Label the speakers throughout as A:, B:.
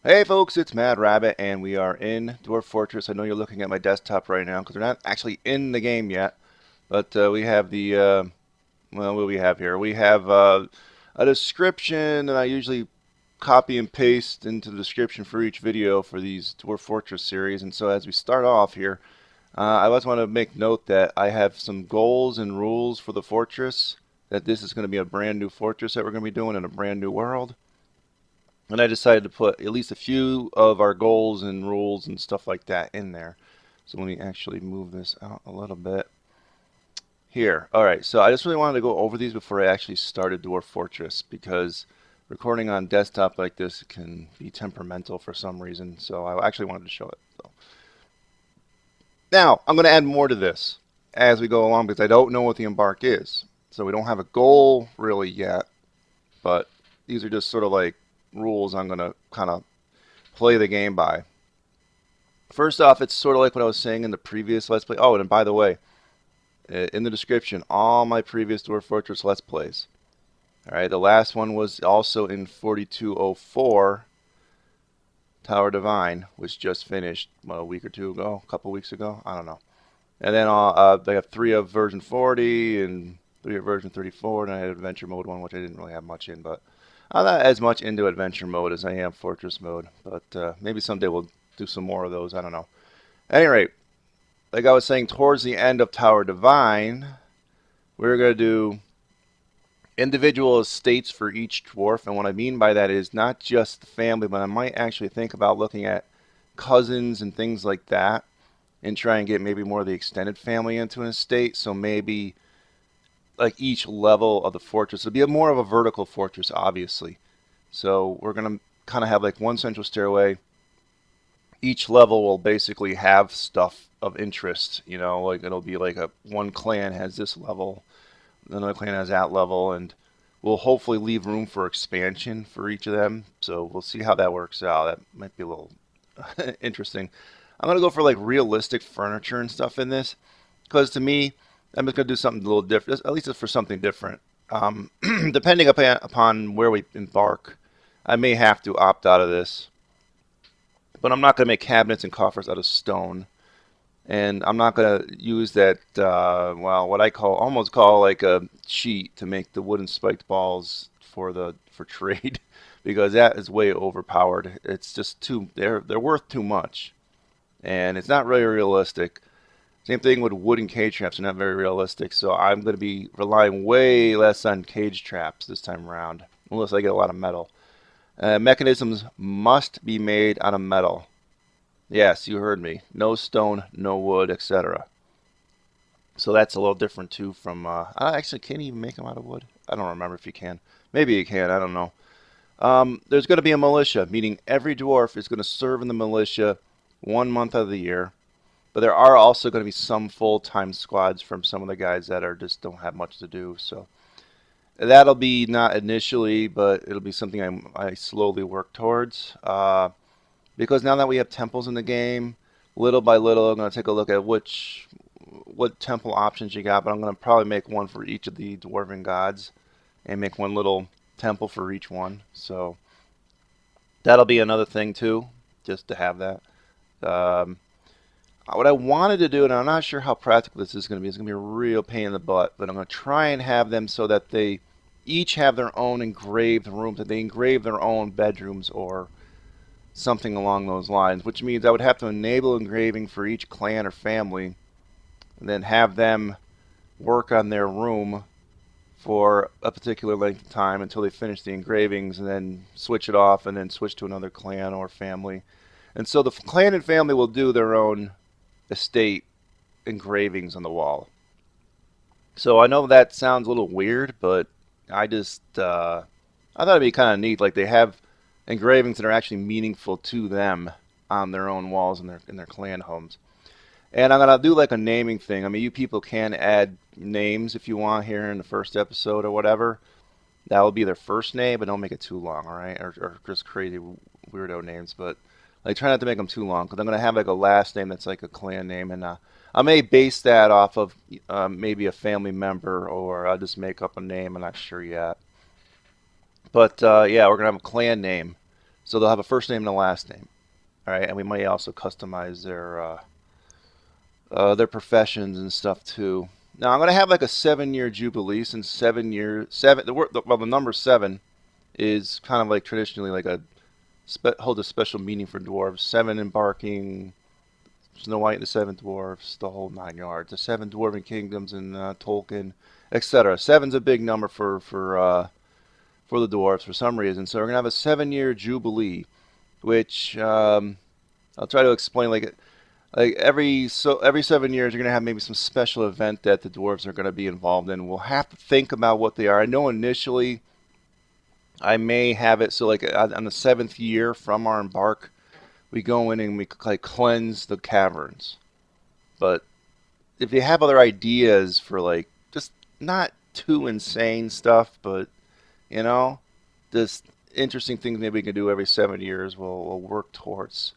A: Hey folks, it's Mad Rabbit, and we are in Dwarf Fortress. I know you're looking at my desktop right now because we're not actually in the game yet, but we have well, what do we have here? We have a description that I usually copy and paste into the description for each video for these Dwarf Fortress series. And so as we start off here, I just want to make note that I have some goals and rules for the fortress, that this is going to be a brand new fortress that we're going to be doing in a brand new world. And I decided to put at least a few of our goals and rules and stuff like that in there. So let me actually move this out a little bit. Here. Alright, so I just really wanted to go over these before I actually started Dwarf Fortress, because recording on desktop like this can be temperamental for some reason. So I actually wanted to show it. So. Now, I'm going to add more to this as we go along because I don't know what the embark is. So we don't have a goal really yet, but these are just sort of like rules I'm going to kind of play the game by. First off, it's sort of like what I was saying in the previous Let's Play. Oh, and by the way, in the description, all my previous Dwarf Fortress Let's Plays. Alright, the last one was also in 4204, Tower Divine, which just finished a week or two ago, a couple weeks ago, I don't know. And then they have 3 of version 40 and 3 of version 34, and I had Adventure Mode 1, which I didn't really have much in, but I'm not as much into Adventure Mode as I am Fortress Mode, but maybe someday we'll do some more of those, I don't know. At any rate, like I was saying, towards the end of Tower Divine, we're going to do individual estates for each dwarf, and what I mean by that is not just the family, but I might actually think about looking at cousins and things like that, and try and get maybe more of the extended family into an estate, so maybe like each level of the fortress. It'll be more of a vertical fortress, obviously. So we're going to kind of have like one central stairway. Each level will basically have stuff of interest, you know, like it'll be like one clan has this level, another clan has that level, and we'll hopefully leave room for expansion for each of them. So we'll see how that works out. That might be a little interesting. I'm going to go for like realistic furniture and stuff in this, because to me, I'm just going to do something a little different, at least for something different. Depending upon where we embark, I may have to opt out of this. But I'm not going to make cabinets and coffers out of stone. And I'm not going to use that, well, what I almost call like a cheat to make the wooden spiked balls for trade, because that is way overpowered. It's just they're worth too much, and it's not really realistic. Same thing with wooden cage traps; they're not very realistic. So I'm going to be relying way less on cage traps this time around, unless I get a lot of metal. Mechanisms must be made out of metal. Yes, you heard me. No stone, no wood, etc. So that's a little different too from... actually, can you even make them out of wood? I don't remember if you can. Maybe you can, I don't know. There's going to be a militia, meaning every dwarf is going to serve in the militia 1 month of the year. But there are also going to be some full-time squads from some of the guys that just don't have much to do. So that'll be not initially, but it'll be something I slowly work towards. Because now that we have temples in the game, little by little, I'm going to take a look at what temple options you got. But I'm going to probably make one for each of the dwarven gods, and make one little temple for each one. So that'll be another thing too, just to have that. What I wanted to do, and I'm not sure how practical this is going to be, it's going to be a real pain in the butt, but I'm going to try and have them so that they each have their own engraved rooms, that they engrave their own bedrooms or something along those lines, which means I would have to enable engraving for each clan or family, and then have them work on their room for a particular length of time until they finish the engravings, and then switch it off, and then switch to another clan or family. And so the clan and family will do their own estate engravings on the wall. So I know that sounds a little weird, but I thought it'd be kind of neat. Like they have engravings that are actually meaningful to them on their own walls in their clan homes. And I'm gonna do like a naming thing. I mean, you people can add names if you want here in the first episode or whatever. That will be their first name, but don't make it too long, all right? Or just crazy weirdo names, but like try not to make them too long, because I'm gonna have like a last name that's like a clan name, and I may base that off of maybe a family member, or I'll just make up a name. I'm not sure yet. But yeah, we're gonna have a clan name So they'll have a first name and a last name. All right, and we might also customize their professions and stuff too. Now I'm gonna have like a 7-year jubilee, since 7 years, the number seven is kind of like traditionally like holds a special meaning for dwarves. Seven embarking, Snow White and the Seven Dwarfs, the whole 9 yards. The seven dwarven kingdoms in Tolkien, etc. Seven's a big number for the dwarves for some reason. So we're gonna have a 7-year jubilee, which I'll try to explain. Like every 7 years, you're gonna have maybe some special event that the dwarves are gonna be involved in. We'll have to think about what they are. I know initially I may have it so like on the 7th year from our embark, we go in and we like cleanse the caverns. But if you have other ideas for like just not too insane stuff, but you know, just interesting things maybe we can do every 7 years, we'll work towards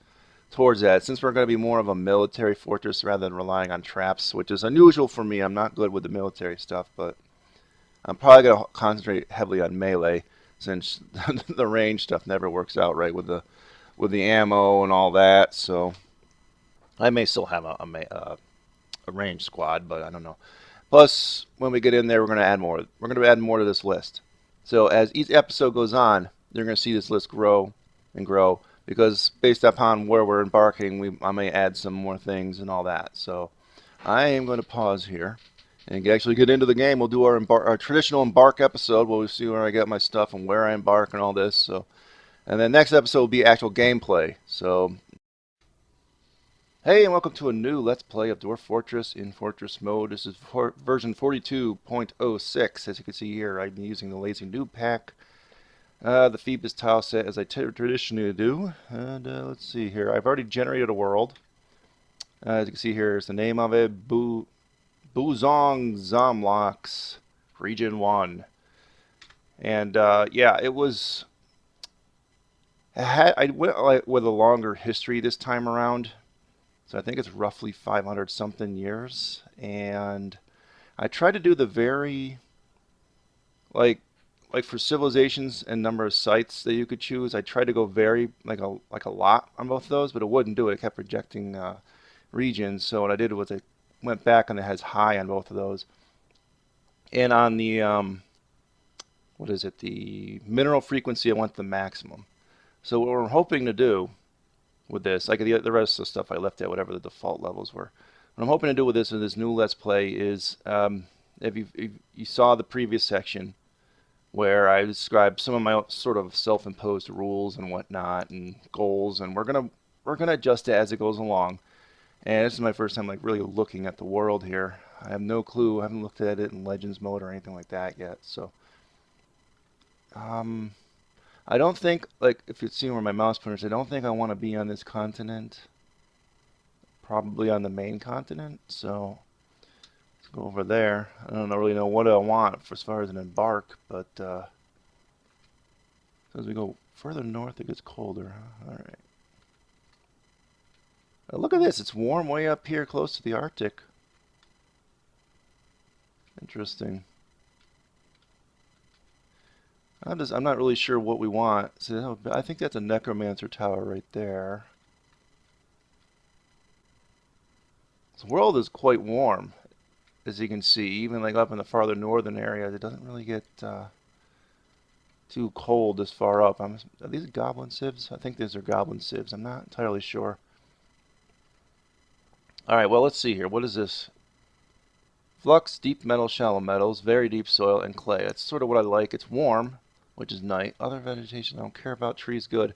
A: that. Since we're going to be more of a military fortress rather than relying on traps, which is unusual for me. I'm not good with the military stuff, but I'm probably going to concentrate heavily on melee, since the range stuff never works out right with the ammo and all that. So I may still have a range squad, but I don't know. Plus, when we get in there, we're going to add more. We're going to add more to this list. So as each episode goes on, you're going to see this list grow and grow, because based upon where we're embarking, I may add some more things and all that. So I am going to pause here and actually get into the game. We'll do our traditional embark episode where we see where I get my stuff and where I embark and all this. So, and then next episode will be actual gameplay. So, hey, and welcome to a new Let's Play of Dwarf Fortress in Fortress mode. This is version 42.06. As you can see here, I've been using the Lazy Noob Pack. The Phoebus tile set, as I traditionally do. And let's see here. I've already generated a world. As you can see here, is the name of it, Buzong Zomlox, Region 1. And yeah, it was... I went with a longer history this time around. So I think it's roughly 500 something years. And I tried to do the very... like for civilizations and number of sites that you could choose, I tried to go very like a lot on both of those, but it wouldn't do it. It kept rejecting regions. So what I did was I went back and it has high on both of those. And on the what is it? The mineral frequency, I went to the maximum. So what we're hoping to do with this, like the rest of the stuff I left at whatever the default levels were. What I'm hoping to do with this new Let's Play is, if you saw the previous section, where I describe some of my sort of self-imposed rules and whatnot and goals, and we're gonna adjust it as it goes along. And this is my first time like really looking at the world here. I have no clue. I haven't looked at it in Legends mode or anything like that yet. So I don't think, like, if you've seen where my mouse pointer is, I don't think I want to be on this continent. Probably on the main continent. So let's go over there. I don't really know what I want as far as an embark, but as we go further north, it gets colder. Huh? All right. Now look at this. It's warm way up here close to the Arctic. Interesting. I'm not really sure what we want. So I think that's a necromancer tower right there. The world is quite warm, as you can see. Even like up in the farther northern areas, it doesn't really get too cold this far up. Are these goblin sieves? I think these are goblin sieves. I'm not entirely sure. Alright, well, let's see here. What is this? Flux, deep metal, shallow metals, very deep soil, and clay. That's sort of what I like. It's warm, which is nice. Other vegetation I don't care about. Trees, good.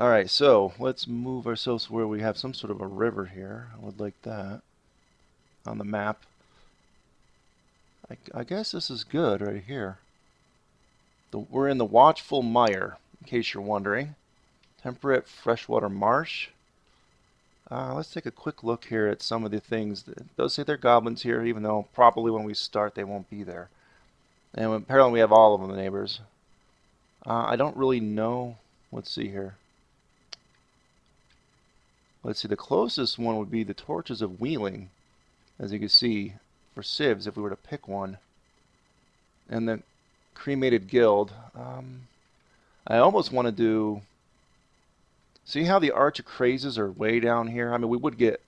A: Alright, so let's move ourselves to where we have some sort of a river here. I would like that on the map. I guess this is good right here. We're in the Watchful Mire, in case you're wondering. Temperate freshwater marsh. Let's take a quick look here at some of the things. It does say they're goblins here, even though probably when we start they won't be there. And apparently we have all of them, the neighbors. I don't really know. Let's see here. Let's see, the closest one would be the Torches of Wheeling, as you can see, for civs, if we were to pick one. And the Cremated Guild. I almost want to do See how the Arch of Crazes are way down here? I mean, we would get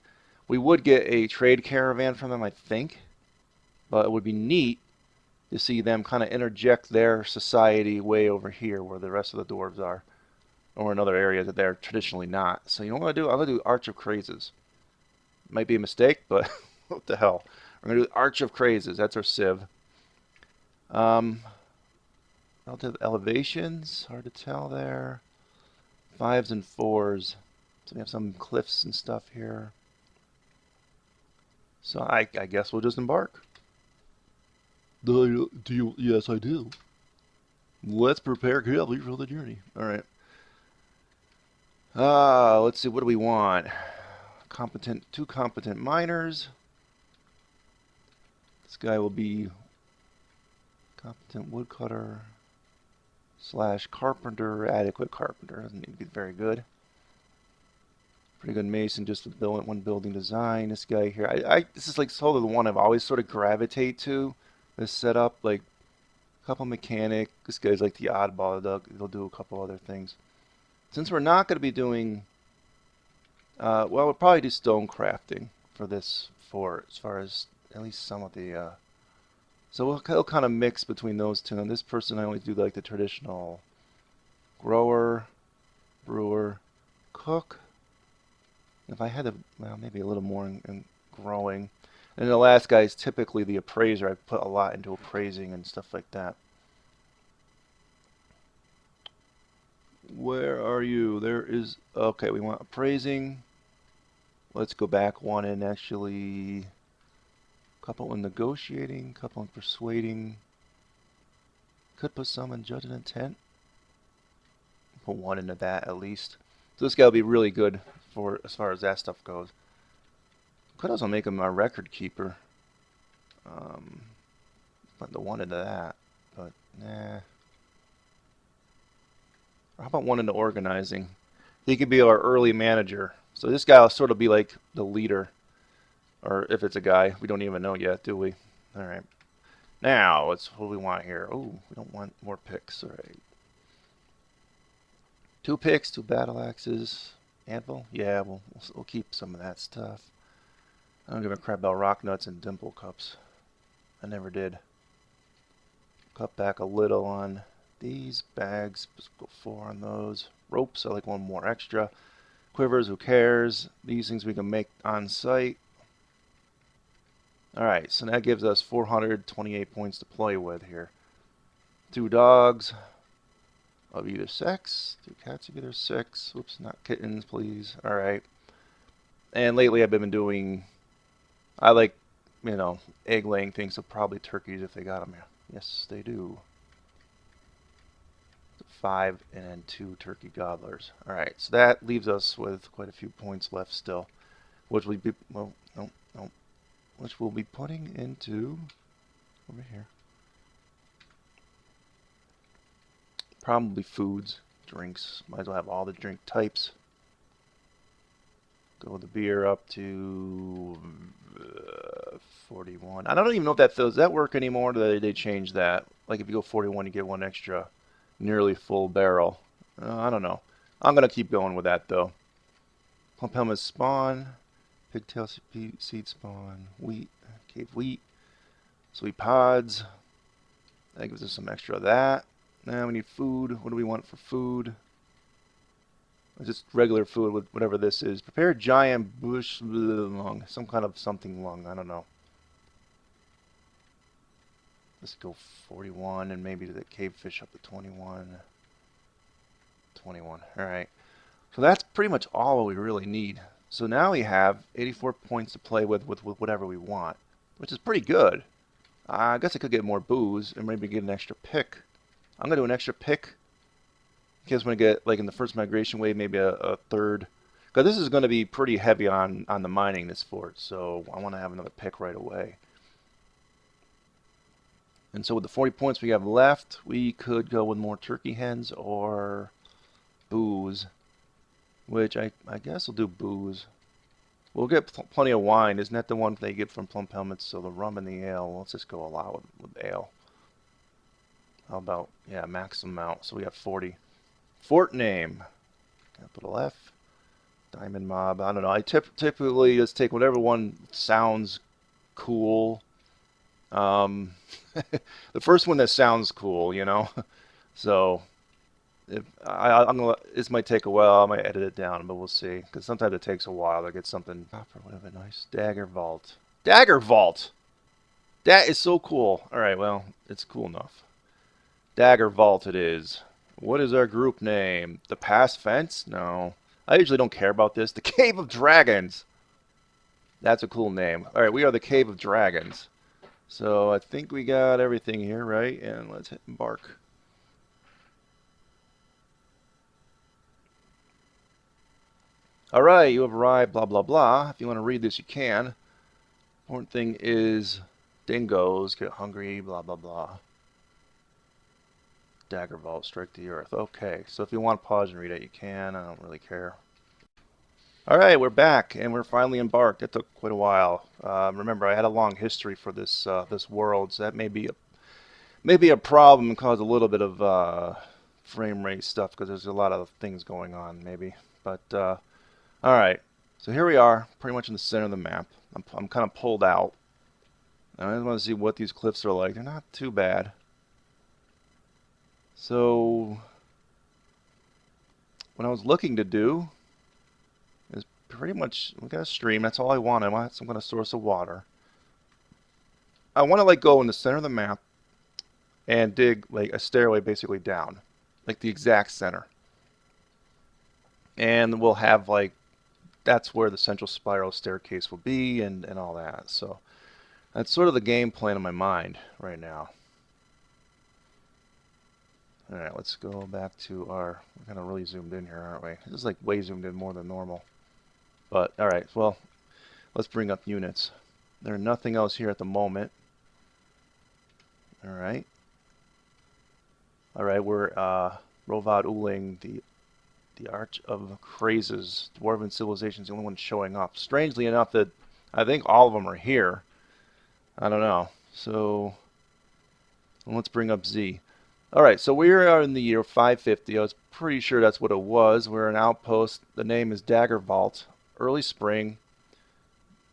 A: a trade caravan from them, I think, but it would be neat to see them kind of interject their society way over here where the rest of the dwarves are, or in other areas that they're traditionally not. So you know what I'm gonna do? I'm gonna do Arch of Crazes. Might be a mistake, but what the hell? We're gonna do Arch of Crazes. That's our civ. Relative elevations, hard to tell there. 5s and 4s. So we have some cliffs and stuff here. So I guess we'll just embark. Do you? Yes, I do. Let's prepare carefully for the journey. All right. Let's see. What do we want? Two competent miners. This guy will be competent woodcutter / carpenter, adequate carpenter. Doesn't need to be very good. Pretty good mason, just with one building design. This guy here, this is like sort of the one I've always sort of gravitate to. This setup, like a couple mechanic. This guy's like the oddball. He'll do a couple other things. Since we're not going to be doing, well, we'll probably do stone crafting for this fort, as far as at least some of the. So we'll kind of mix between those two. And this person, I only do like the traditional grower, brewer, cook. If I had to, well, maybe a little more in growing. And the last guy is typically the appraiser. I put a lot into appraising and stuff like that. Where are you? There is, okay, we want appraising. Let's go back one and actually, couple in negotiating, couple in persuading. Could put some in judge and intent. Put one into that at least. So this guy will be really good for as far as that stuff goes. Could also make him a record keeper. Put the one into that, but nah. How about one into organizing? He could be our early manager. So this guy will sort of be like the leader. Or if it's a guy, we don't even know yet, do we? All right. Now, what do we want here? Oh, we don't want more picks. All right. 2 picks, 2 battle axes. Anvil? Yeah, we'll keep some of that stuff. I don't give a crap about rock nuts and dimple cups. I never did. Cut back a little on these bags. Let's go 4 on those. Ropes, I like 1 more extra. Quivers, who cares? These things we can make on site. Alright, so that gives us 428 points to play with here. 2 dogs of either sex. 2 cats of either sex. Whoops, not kittens, please. Alright. And lately I've been doing, I like, you know, egg laying things, so probably turkeys if they got them here. Yes, they do. 5 and then 2 turkey gobblers. Alright, so that leaves us with quite a few points left still. Which we be, well, no. Which we'll be putting into over here. Probably foods, drinks. Might as well have all the drink types. Go with the beer up to 41. I don't even know if does that work anymore. They changed that. Like if you go 41, you get 1 extra nearly full barrel. I don't know. I'm gonna keep going with that though. Plump helmet spawn. Pigtail seed spawn, wheat, cave wheat, sweet pods. That gives us some extra of that. Now we need food. What do we want for food? Just regular food with whatever this is. Prepare giant bush lung, some kind of something lung. I don't know. Let's go 41 and maybe the cave fish up to 21. 21. All right. So that's pretty much all we really need. So now we have 84 points to play with whatever we want, which is pretty good. I guess I could get more booze and maybe get an extra pick. I'm going to do an extra pick. In case when I get, like in the first migration wave, maybe a third. Because this is going to be pretty heavy on the mining, this fort. So I want to have another pick right away. And so with the 40 points we have left, we could go with more turkey hens or booze. Which I guess we'll do booze. We'll get plenty of wine. Isn't that the one they get from plump helmets? So the rum and the ale. Let's just go a lot with ale. How about, yeah, max amount. So we have 40. Fort name. Capital F. Diamond Mob. I don't know. I typically just take whatever one sounds cool. Um, the first one that sounds cool, you know. So if I'm gonna, this might take a while. I might edit it down, but we'll see. Because sometimes it takes a while to get something proper. Whatever, nice. Daggervault. Daggervault. That is so cool. All right, well, it's cool enough. Daggervault it is. What is our group name? The Pass Fence? No. I usually don't care about this. The Cave of Dragons. That's a cool name. All right, we are the Cave of Dragons. So I think we got everything here, right? And let's hit embark. All right, you have arrived, blah, blah, blah. If you want to read this, you can. Important thing is dingoes get hungry, blah, blah, blah. Daggervault, strike the earth. Okay, so if you want to pause and read it, you can. I don't really care. All right, we're back, and we're finally embarked. It took quite a while. Remember, I had a long history for this this world, so that may be a problem and cause a little bit of frame rate stuff because there's a lot of things going on, maybe. But all right, so here we are, pretty much in the center of the map. I'm kind of pulled out. I just want to see what these cliffs are like. They're not too bad. So what I was looking to do is pretty much, we got a stream. That's all I want. I want some kind of source of water. I want to like go in the center of the map and dig like a stairway basically down, like the exact center. And we'll have like, that's where the central spiral staircase will be and all that. So that's sort of the game plan in my mind right now. All right, let's go back to our, we're kind of really zoomed in here, aren't we? This is like way zoomed in more than normal. But all right, well, let's bring up units. There's nothing else here at the moment. All right. All right, we're Rovad Uling, the Arch of Crazes. Dwarven Civilization is the only one showing up. Strangely enough, that I think all of them are here. I don't know. So let's bring up Z. All right, so we are in the year 550. I was pretty sure that's what it was. We're an outpost. The name is Daggervault. Early spring.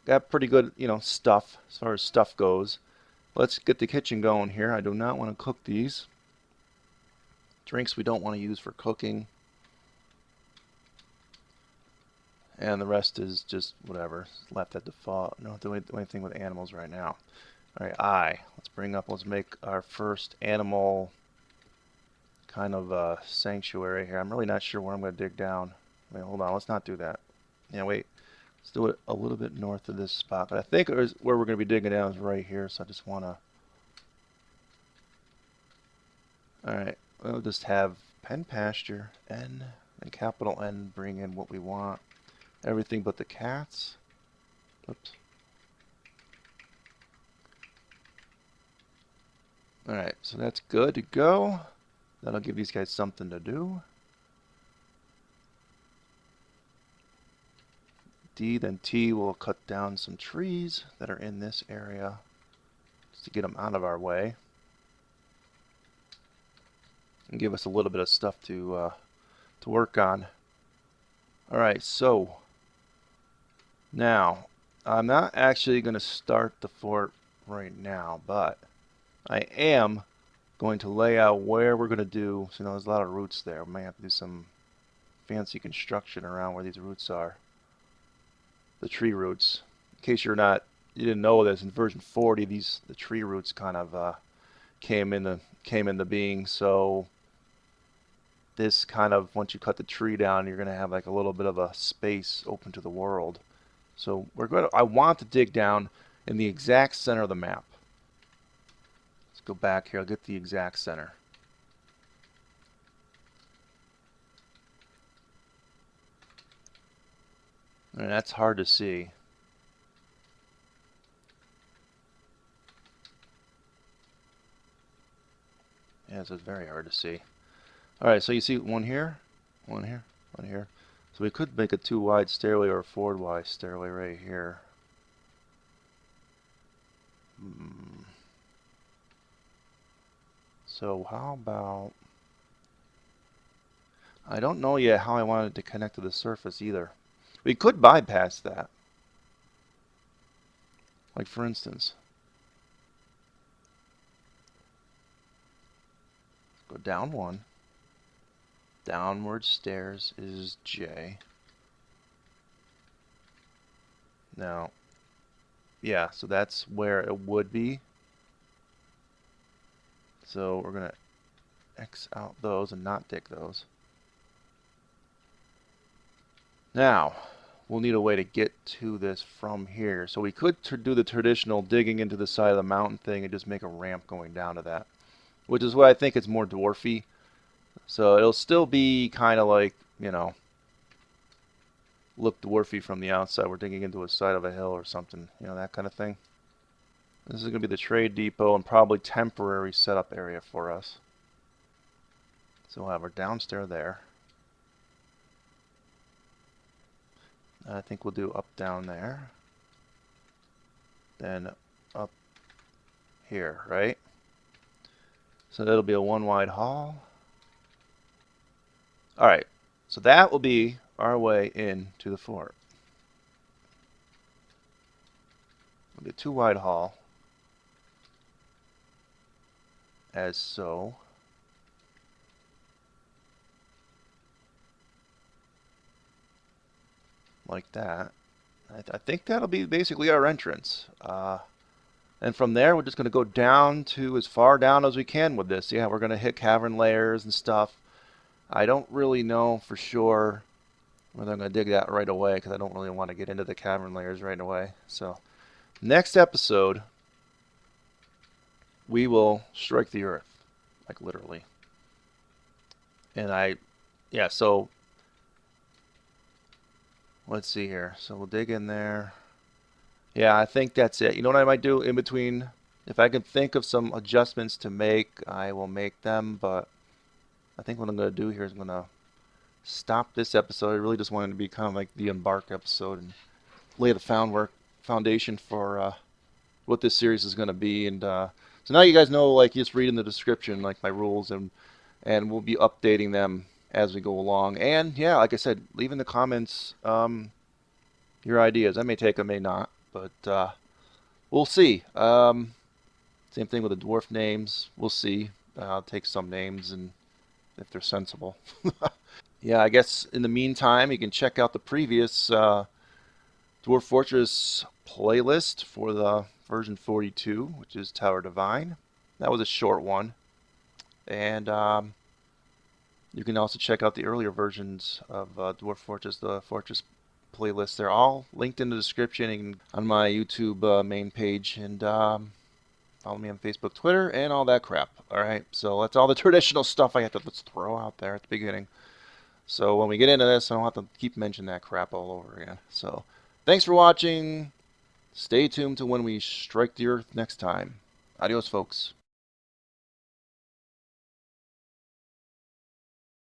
A: Got pretty good, you know, stuff as far as stuff goes. Let's get the kitchen going here. I do not want to cook these. Drinks we don't want to use for cooking. And the rest is just whatever. Left at default. No, don't do anything with animals right now. Alright, let's make our first animal kind of sanctuary here. I'm really not sure where I'm going to dig down. Wait, hold on, let's not do that. Yeah, wait. Let's do it a little bit north of this spot. But I think where we're going to be digging down is right here, so I just want to... Alright, we'll just have pen pasture, N, and capital N bring in what we want. Everything but the cats. Oops. Alright, so that's good to go. That'll give these guys something to do. D, then T will cut down some trees that are in this area just to get them out of our way. And give us a little bit of stuff to work on. Alright, so now I'm not actually going to start the fort right now, but I am going to lay out where we're going to do, so you know, there's a lot of roots there. We might have to do some fancy construction around where these roots are. The tree roots. In case you didn't know this, in version 40, the tree roots kind of came into being. So this kind of, once you cut the tree down, you're going to have like a little bit of a space open to the world. So I want to dig down in the exact center of the map. Let's go back here. I'll get the exact center. And that's hard to see. Yeah, so it's very hard to see. Alright, so you see one here, one here, one here. So we could make a 2-wide stairway or a 4-wide stairway right here. So how about... I don't know yet how I wanted to connect to the surface either. We could bypass that. Like for instance, go down 1. Downward stairs is J. Now, yeah, so that's where it would be. So we're going to X out those and not dig those. Now, we'll need a way to get to this from here. So we could do the traditional digging into the side of the mountain thing and just make a ramp going down to that, which is what I think is more dwarfy. So it'll still be kind of like, you know, look dwarfy from the outside. We're digging into a side of a hill or something, you know, that kind of thing. This is going to be the trade depot and probably temporary setup area for us. So we'll have our downstairs there. I think we'll do up down there. Then up here, right? So that'll be a 1 wide hall. Alright, so that will be our way in to the fort. It'll be a 2 wide hall. As so. Like that. I think that'll be basically our entrance. And from there, we're just going to go down to as far down as we can with this. Yeah, we're going to hit cavern layers and stuff. I don't really know for sure whether I'm going to dig that right away because I don't really want to get into the cavern layers right away. So, next episode, we will strike the earth, like literally. And yeah, so let's see here. So we'll dig in there. Yeah, I think that's it. You know what I might do in between? If I can think of some adjustments to make, I will make them. But I think what I'm going to do here is I'm going to stop this episode. I really just wanted to be kind of like the Embark episode and lay the foundation for what this series is going to be. And so now you guys know, like, just read in the description, like, my rules, and we'll be updating them as we go along. And yeah, like I said, leave in the comments your ideas. I may take them, may not, but we'll see. Same thing with the dwarf names. We'll see. I'll take some names and if they're sensible. Yeah, I guess in the meantime, you can check out the previous Dwarf Fortress playlist for the version 42, which is Tower Divine. That was a short one. And you can also check out the earlier versions of Dwarf Fortress, the Fortress playlist. They're all linked in the description and on my YouTube main page. And follow me on Facebook, Twitter, and all that crap. All right, so that's all the traditional stuff I have to throw out there at the beginning. So when we get into this, I don't have to keep mentioning that crap all over again. So thanks for watching. Stay tuned to when we strike the earth next time. Adios, folks.